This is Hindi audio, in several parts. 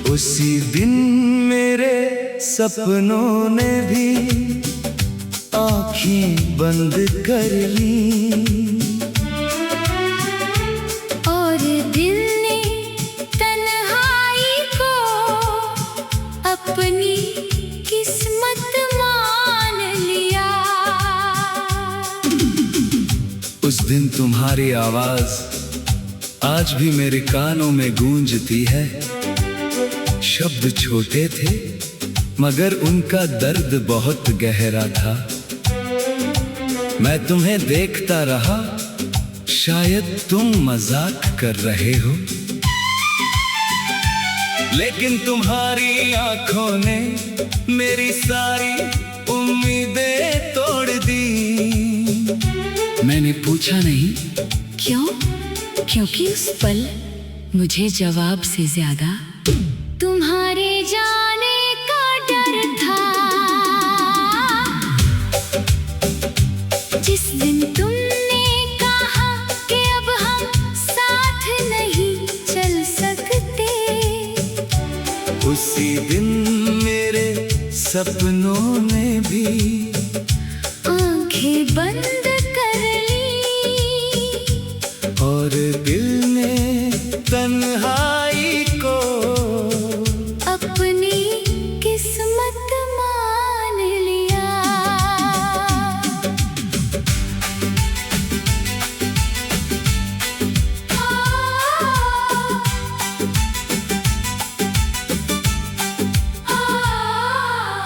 उसी दिन मेरे सपनों ने भी आँखें बंद कर ली और दिल ने तन्हाई को अपनी किस्मत मान लिया। उस दिन तुम्हारी आवाज आज भी मेरे कानों में गूंजती है। शब्द छोटे थे मगर उनका दर्द बहुत गहरा था। मैं तुम्हें देखता रहा, शायद तुम मजाक कर रहे हो, लेकिन तुम्हारी आंखों ने मेरी सारी उम्मीदें तोड़ दी। मैंने पूछा नहीं क्यों? क्योंकि उस पल मुझे जवाब से ज्यादा तुम्हारे जाने का डर था। जिस दिन तुमने कहा कि अब हम साथ नहीं चल सकते, उसी दिन मेरे सपनों ने भी आंखें बंद कर ली और दिल ने तन्हाई को अपनी किस्मत मान लिया।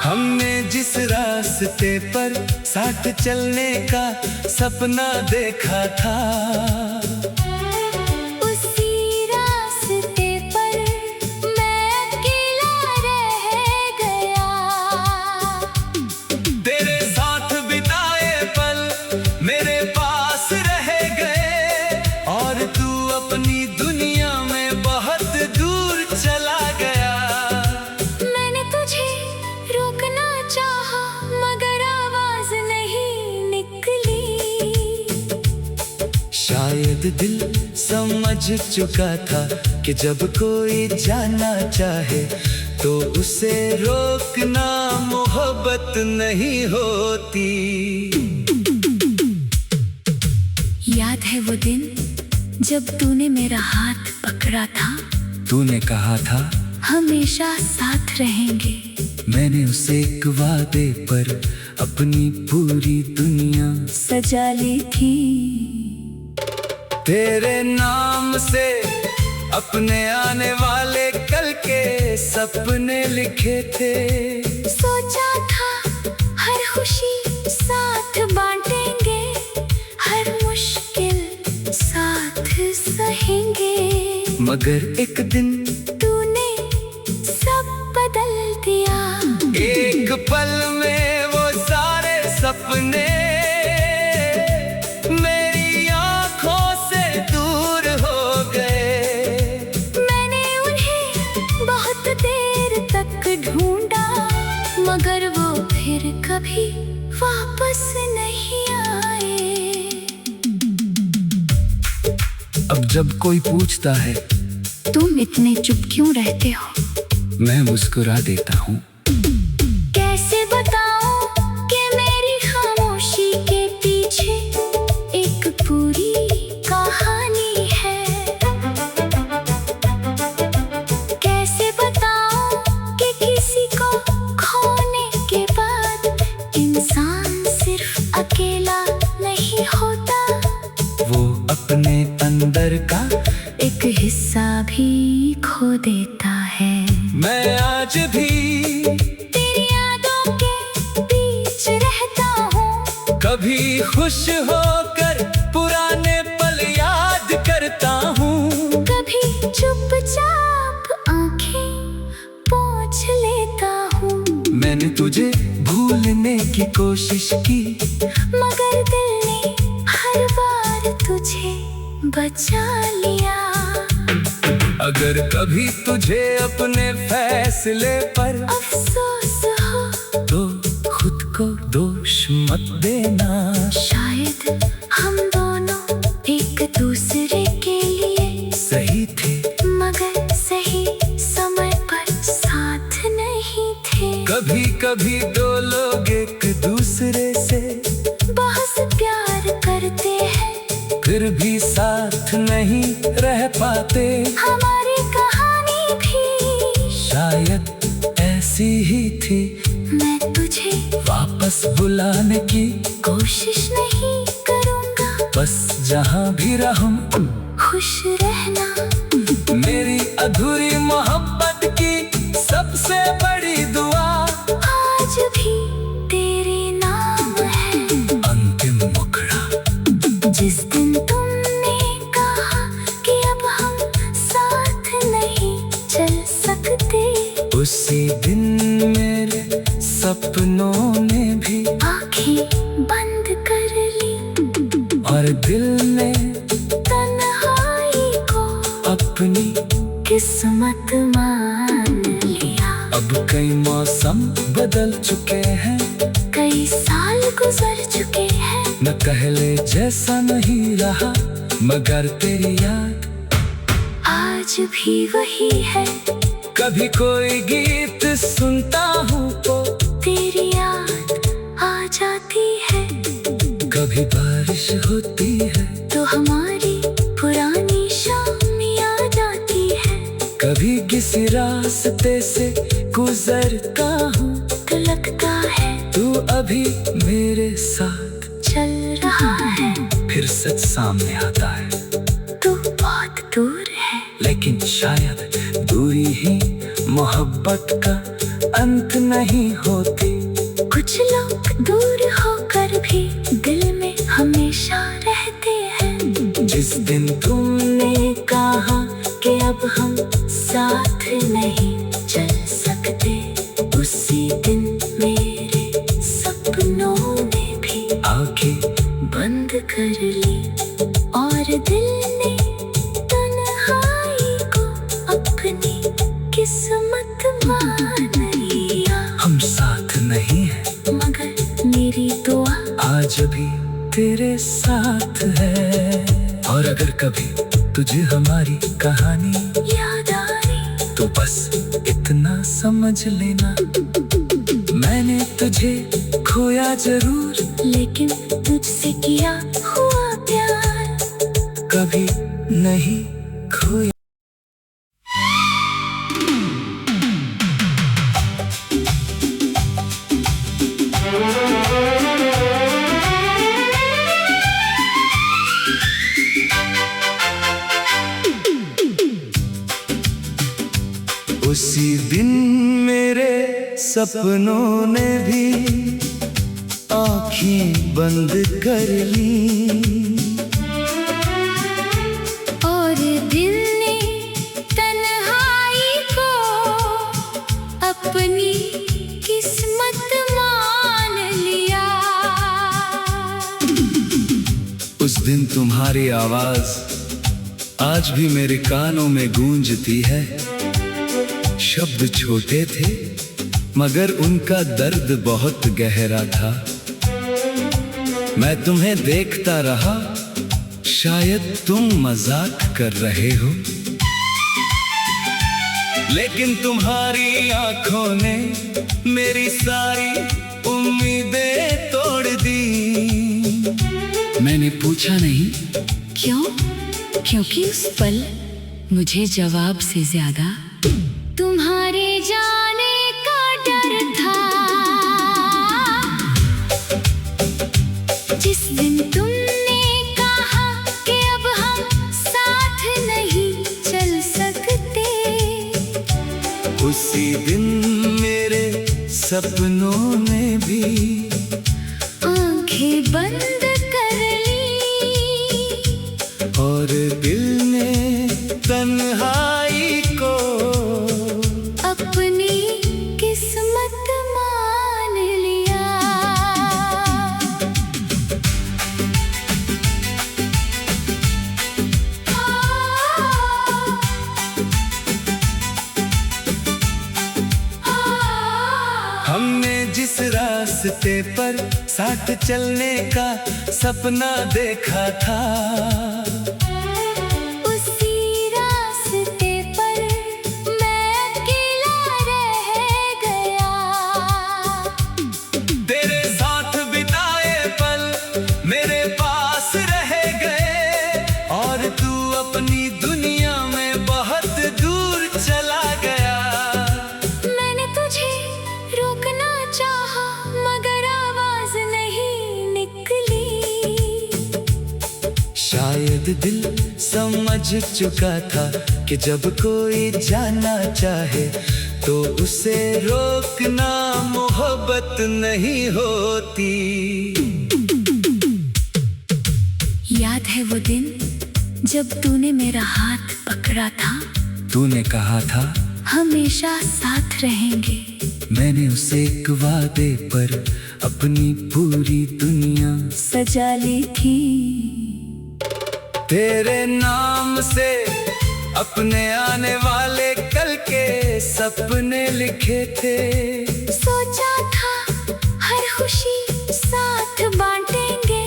हमने जिस रास्ते पर साथ चलने का सपना देखा था, उसी रास्ते पर मैं अकेला रह गया। तेरे साथ बिताए पल मेरे पास रह गए और तू अपनी दुनिया में बहुत दूर चला गया। मैंने तुझे रोकना चाहा मगर आवाज नहीं निकली। शायद दिल समझ चुका था कि जब कोई जाना चाहे तो उसे रोकना मोहब्बत नहीं होती। याद है वो दिन जब तूने मेरा हाथ पकड़ा था? तूने कहा था हमेशा साथ रहेंगे। मैंने उसे एक वादे पर अपनी पूरी दुनिया सजा ली थी। तेरे नाम से अपने आने वाले कल के सपने लिखे थे। सोचा था हर खुशी साथ बांटेंगे, हर मुश्किल साथ सहेंगे, मगर एक दिन तूने सब बदल दिया। एक पल में वो सारे सपने मेरी आंखों से दूर हो गए। मैंने उन्हें बहुत देर तक ढूंढा मगर वो फिर कभी वापस नहीं आए। अब जब कोई पूछता है तुम इतने चुप क्यों रहते हो, मैं मुस्कुरा देता हूँ। कैसे बताऊं कि मेरी खामोशी के पीछे एक पूरी कहानी है। कैसे बताऊं कि किसी को खोने के बाद इंसान सिर्फ अकेला नहीं होता, वो अपने अंदर का एक हिस्सा भी खो देता है। मैं आज भी तेरी यादों के बीच रहता हूँ, कभी खुश होकर पुराने पल याद करता हूँ। कभी चुपचाप आंखें पोंछ लेता हूँ। मैंने तुझे भूलने की कोशिश की मगर दिल ने हर बार तुझे बचा लिया। अगर कभी तुझे अपने फैसले पर अफसोस हो तो खुद को दोष मत देना। शायद हम दोनों एक दूसरे के लिए सही थे मगर सही समय पर बातें, हमारी कहानी भी शायद ऐसी ही थी। मैं तुझे वापस बुलाने की कोशिश नहीं करूँगा, बस जहाँ भी रहूं खुश रहना। मेरी अधूरी मोहब्बत की सबसे बड़ी दुआ आज भी तेरे नाम है। अंतिम मुखड़ा जिस दिन तुमने कहा कि अब हम साथ नहीं चल सकते, उसी दिन मेरे सपनों ने भी आंखें बंद कर ली और दिल ने तन्हाई को अपनी किस्मत मान लिया। अब कई मौसम बदल चुके हैं, कई साल गुजर चुके हैं, न पहले जैसा नहीं रहा, मगर तेरी याद आज भी वही है। कभी कोई गीत सुनता हूँ तो तेरी याद आ जाती है, कभी बारिश होती है, तो हमारी पुरानी शाम आ जाती है। कभी किसी रास्ते से गुजरता हूँ तो लगता है तू अभी मेरे साथ चल रहा है। फिर सच सामने आता है, तू बहुत दूर है, लेकिन शायद दूरी ही मोहब्बत का अंत नहीं होती। कुछ लोग दूर होकर भी दिल में हमेशा रहते हैं। जिस दिन तुमने कहा कि अब हम साथ नहीं चल सकते, उसी दिन मेरे सपनों ने भी आंखें बंद कर ली और दिल ने तन्हाई को अपनी किस्मत मान लिया। हम साथ नहीं हैं, मगर मेरी दुआ आज भी तेरे साथ है। और अगर कभी तुझे हमारी कहानी याद आई तो बस इतना समझ लेना, मैंने तुझे खोया जरूर, लेकिन तुझसे किया हुआ प्यार कभी नहीं खोया। उसी दिन मेरे सपनों ने भी आँखें बंद कर ली और दिल ने तन्हाई को अपनी किस्मत मान लिया। उस दिन तुम्हारी आवाज आज भी मेरे कानों में गूंजती है। शब्द छोटे थे मगर उनका दर्द बहुत गहरा था। मैं तुम्हें देखता रहा, शायद तुम मजाक कर रहे हो, लेकिन तुम्हारी आंखों ने मेरी सारी उम्मीदें तोड़ दी। मैंने पूछा नहीं क्यों? क्योंकि उस पल मुझे जवाब से ज्यादा तुम्हारे जाने का डर था। जिस दिन तुमने कहा कि अब हम साथ नहीं चल सकते, उसी दिन मेरे सपनों ने भी आंखें बंद कर ली और दिल ने तन्हाई को अपनी किस्मत मान लिया। हमने जिस रास्ते पर साथ चलने का सपना देखा था, उसी रास्ते पर मैं अकेला रह गया। तेरे साथ बिताए पल मेरे पास रह गए और तू अपनी दुनिया में समझ चुका था कि जब कोई जाना चाहे तो उसे रोकना मोहब्बत नहीं होती। याद है वो दिन जब तूने मेरा हाथ पकड़ा था, तूने कहा था हमेशा साथ रहेंगे। मैंने उसे एक वादे पर अपनी पूरी दुनिया सजा ली थी। तेरे नाम से अपने आने वाले कल के सपने लिखे थे। सोचा था हर खुशी साथ बांटेंगे,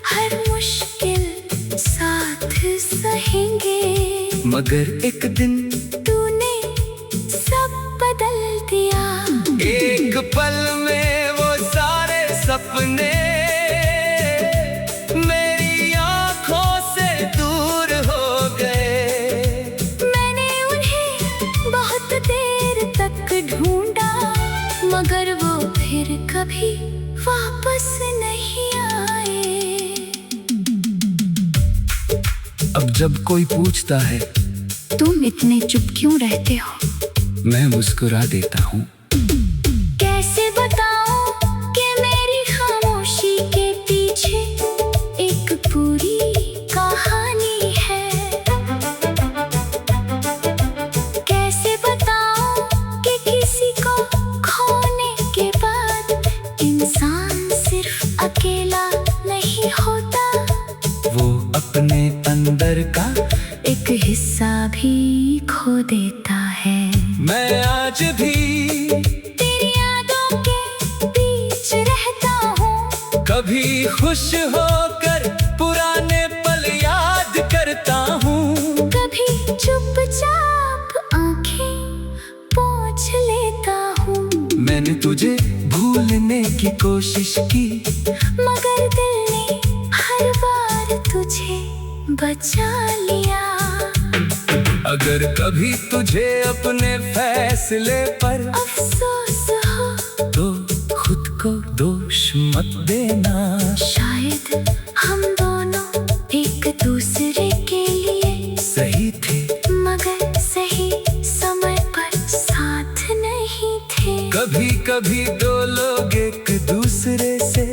हर मुश्किल साथ सहेंगे। मगर एक दिन तूने सब बदल दिया। एक पल में वो सारे सपने मेरी आंखों से दूर हो गए। मैंने उन्हें बहुत देर तक ढूंढा, मगर वो फिर कभी वापस नहीं आए। अब जब कोई पूछता है तुम इतने चुप क्यों रहते हो, मैं मुस्कुरा देता हूँ। कैसे बताऊं कि मेरी खामोशी के पीछे एक पूरी कहानी है। कैसे बताऊं कि किसी को खोने के बाद इंसान सिर्फ अकेला नहीं होता, वो अपने अंदर का एक हिस्सा भी खो देता है। मैं आज भी तेरी यादों के बीच रहता हूँ, कभी खुश होकर पुराने पल याद करता हूँ। कभी चुपचाप आंखें पोंछ लेता हूँ। मैंने तुझे भूलने की कोशिश की, मगर दिल ने हर बार तुझे बचा लिया। अगर कभी तुझे अपने फैसले पर अफसोस हो तो खुद को दोष मत देना। शायद हम दोनों एक दूसरे के लिए सही थे, मगर सही समय पर साथ नहीं थे। कभी कभी दो लोग एक दूसरे से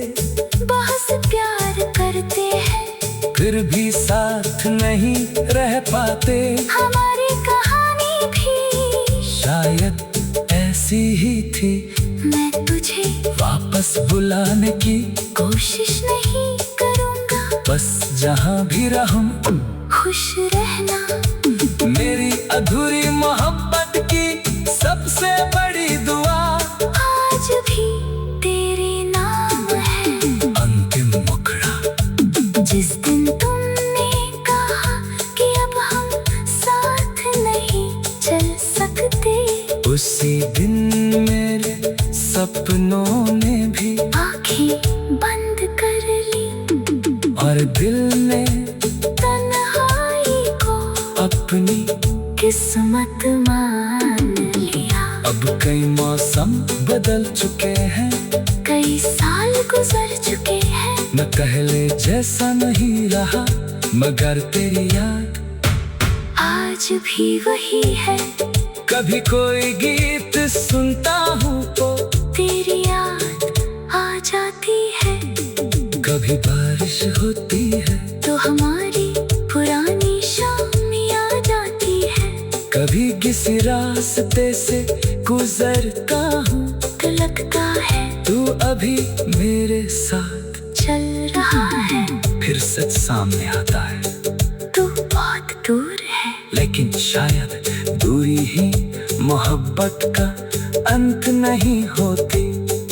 बहुत प्यार करते हैं, फिर भी साथ नहीं रह पाते। हमारी कहानी भी शायद ऐसी ही थी, मैं तुझे वापस बुलाने की कोशिश नहीं करूँगा। बस जहाँ भी रहूं खुश रहना मेरी अधूरी मोहब्बत की सबसे बड़ी दुआ। आज भी तेरे नाम है। अंतिम मुखड़ा जिस दिन तुमने कहा कि अब हम साथ नहीं चल सकते, उसी दिन मेरे सपनों ने भी आंखें बंद कर ली और दिल ने तन्हाई को अपनी किस्मत मान लिया। अब कई मौसम बदल चुके हैं, कई साल गुजर चुके हैं, मैं पहले जैसा नहीं रहा, मगर तेरी याद आज भी वही है। कभी कोई गीत सुनता हूँ तो तेरी याद आ जाती है, कभी बारिश होती है तो हमारी पुरानी शाम आ जाती है। कभी किसी रास्ते से गुजरता हूँ तो लगता है तू अभी मेरे साथ चल रहा है। फिर सच सामने आता है, तू बहुत दूर है, लेकिन शायद दूरी ही मोहब्बत का अंत नहीं होती।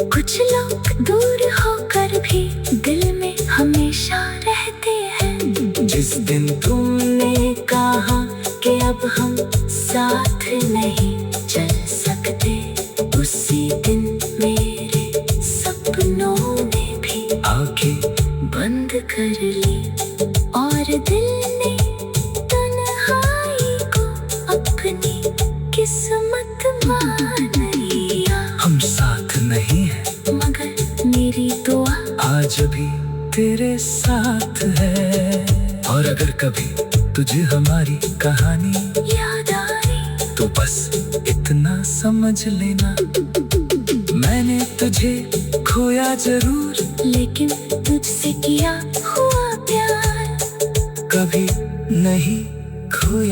कुछ लोग दूर होकर भी दिल में हमेशा रहते हैं। जिस दिन तुमने कहा कि अब हम साथ नहीं चल सकते, उसी दिन मेरे सपनों ने भी आंखें बंद कर ली और दिल ने तन्हाई को अपनी किस्मत मान लिया। हम साथ नहीं हैं, मगर मेरी दुआ आज भी तेरे साथ है। और अगर कभी तुझे हमारी कहानी याद आई। तो बस इतना समझ लेना, मैंने तुझे खोया जरूर, लेकिन तुझसे किया हुआ प्यार कभी नहीं खोया।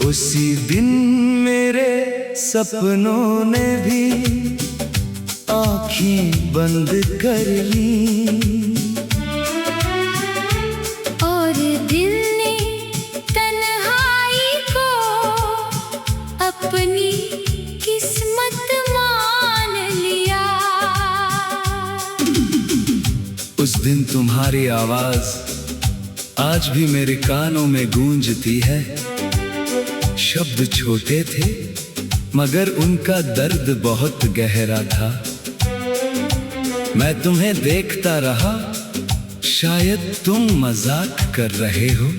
उसी दिन मेरे सपनों ने भी आँखें बंद कर ली, और दिल ने तन्हाई को अपनी किस्मत मान लिया। उस दिन तुम्हारी आवाज आज भी मेरे कानों में गूंजती है। शब्द छोटे थे मगर उनका दर्द बहुत गहरा था। मैं तुम्हें देखता रहा, शायद तुम मजाक कर रहे हो,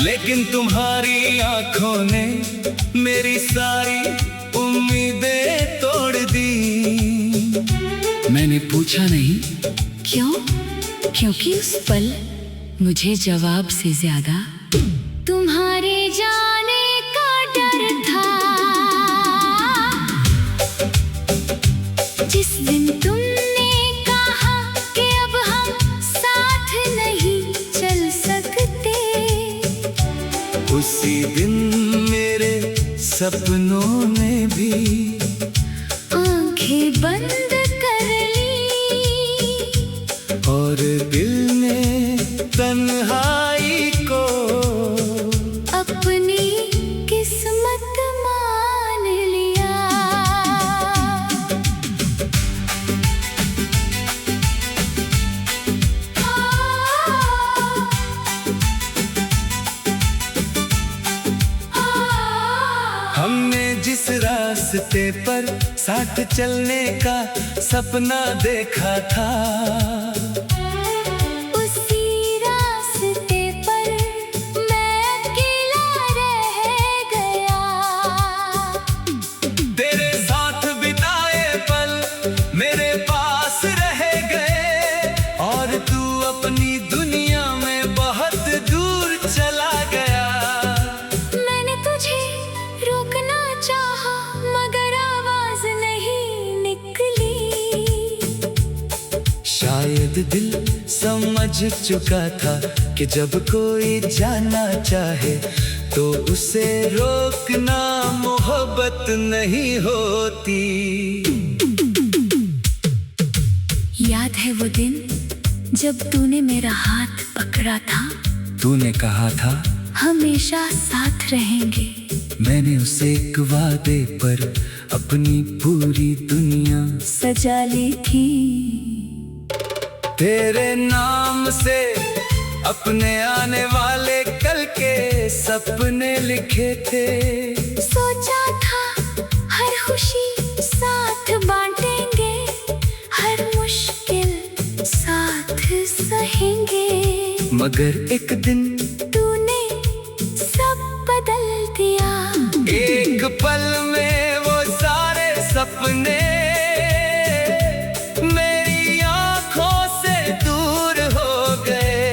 लेकिन तुम्हारी आंखों ने मेरी सारी उम्मीदें तोड़ दी। मैंने पूछा नहीं क्यों? क्योंकि उस पल मुझे जवाब से ज्यादा तुम्हारे जाने का डर था। जिस दिन तुमने कहा कि अब हम साथ नहीं चल सकते, उसी दिन मेरे सपनों ने भी आंखें बंद कर ली, और दिल ने तन्हाई को अपनी किस्मत मान लिया। हमने जिस रास्ते पर साथ चलने का सपना देखा था, उसी रास्ते पर मैं अकेला रह गया। तेरे साथ बिताए पल मेरे पास रह गए, और तू अपनी दुनिया में बहुत दूर चला गया। मैंने तुझे रोकना चाहा मगर आवाज नहीं निकली। शायद दिल समझ चुका था कि जब कोई जाना चाहे तो उसे रोकना मोहब्बत नहीं होती। याद है वो दिन जब तूने मेरा हाथ पकड़ा था, तूने कहा था हमेशा साथ रहेंगे। मैंने उसे एक वादे पर अपनी पूरी दुनिया सजा ली थी। तेरे नाम से अपने आने वाले कल के सपने लिखे थे। सोचा था हर खुशी साथ बांटेंगे, हर मुश्किल साथ सहेंगे, मगर एक दिन तूने सब बदल दिया। एक पल में वो सारे सपने मेरी आंखों से दूर हो गए।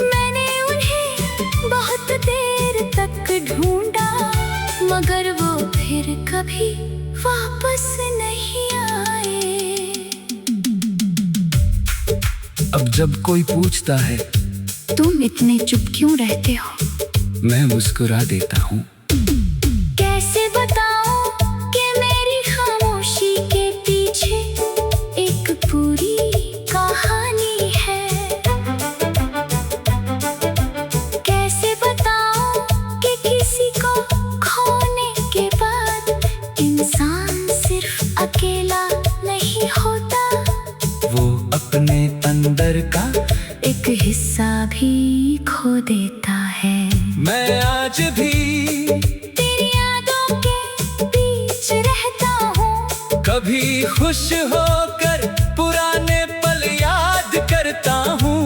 मैंने उन्हें बहुत देर तक ढूंढा, मगर वो फिर कभी वापस नहीं आए। अब जब कोई पूछता है तुम इतने चुप क्यों रहते हो, मैं मुस्कुरा देता हूँ। कैसे बताऊं कि मेरी खामोशी के पीछे एक पूरी कहानी है। कैसे बताऊं कि किसी को खोने के बाद इंसान सिर्फ अकेला नहीं होता, वो अपने अंदर का एक हिस्सा भी खो देता है। मैं आज भी तेरी यादों के बीच रहता हूँ, कभी खुश होकर पुराने पल याद करता हूँ।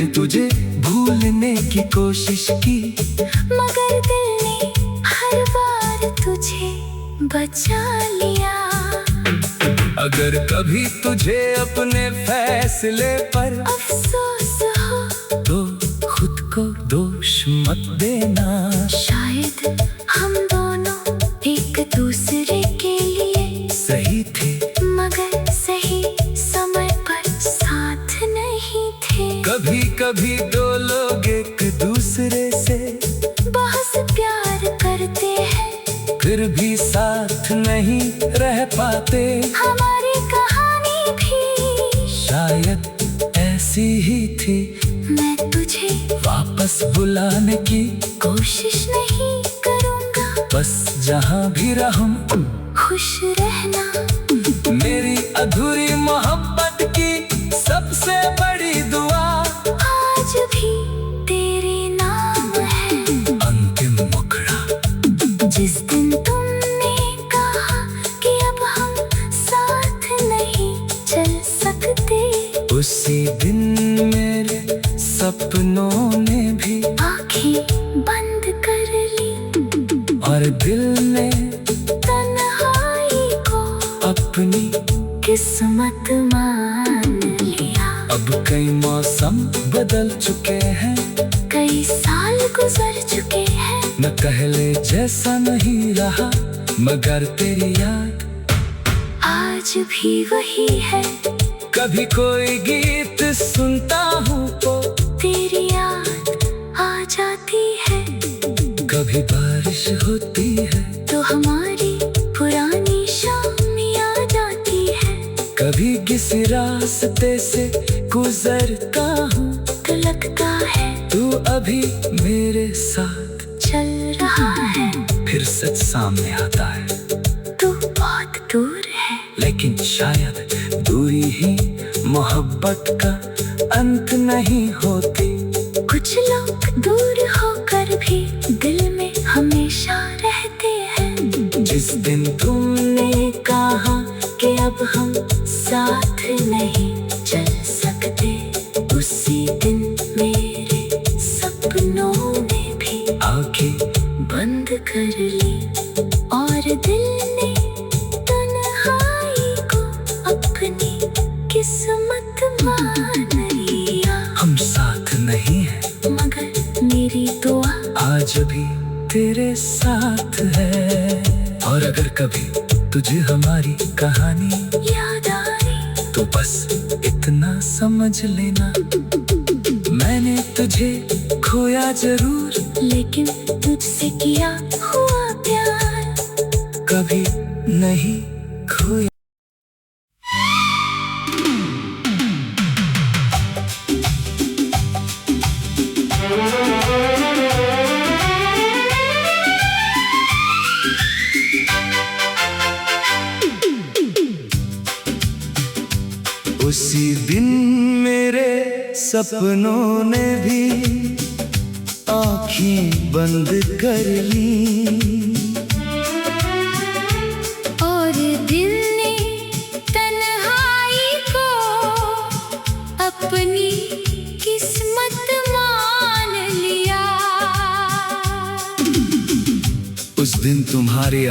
मैंने तुझे भूलने की कोशिश की, मगर दिल ने हर बार तुझे बचा लिया। अगर कभी तुझे अपने फैसले पर अफसोस हो तो खुद को दोष मत देना। शायद हम दोनों एक दूसरे के लिए सही थे मगर सही समय पर साथ नहीं थे। कभी कभी दो लोग एक दूसरे से बहुत प्यार करते हैं फिर भी साथ नहीं रह पाते। हमारी कहानी भी शायद ऐसी ही थी, मैं तुझे वापस बुलाने की कोशिश नहीं करूँगा। बस जहाँ भी रहूं खुश रहना मेरी अधूरी मोहब्बत की सबसे बड़ी दुआ। आज भी तेरे नाम है। अंतिम मुखड़ा जिस दिन तुमने कहा कि अब हम साथ नहीं चल सकते, उसी दिन मेरे सपनों ने भी आंखें बंद कर ली और दिल ने तन्हाई को अपनी किस्मत मान लिया। अब कई मौसम बदल चुके हैं, कई साल गुजर चुके हैं, न पहले जैसा नहीं रहा मगर तेरी याद आज भी वही है। कभी कोई गीत सुनता हूँ तो तेरी याद आ जाती है, कभी बारिश होती है तो हमारी पुरानी शाम याद आती है। कभी किसी रास्ते से गुजरता हूँ तो लगता है तू अभी मेरे साथ चल रहा है। फिर सच सामने आता है तू बहुत दूर है, लेकिन शायद दूरी ही मोहब्बत का अंत नहीं होती। कुछ लोग दूर होकर भी दिल में हमेशा रहते हैं। जिस दिन तुमने कहा कि अब हम साथ नहीं चल सकते, उसी दिन मेरे सपनों ने भी आंखें बंद कर ली और दिल ने तन्हाई को अपनी किस्मत मान लिया। हम साथ नहीं हैं मगर मेरी दुआ आज भी तेरे साथ है। और अगर कभी तुझे हमारी कहानी याद आई तो बस इतना समझ लेना, मैंने तुझे खोया जरूर लेकिन तुझसे किया हुआ प्यार कभी नहीं खोया। उसी दिन मेरे सपनों ने भी आँखें बंद कर ली और दिल ने तन्हाई को अपनी किस्मत मान लिया। उस दिन तुम्हारी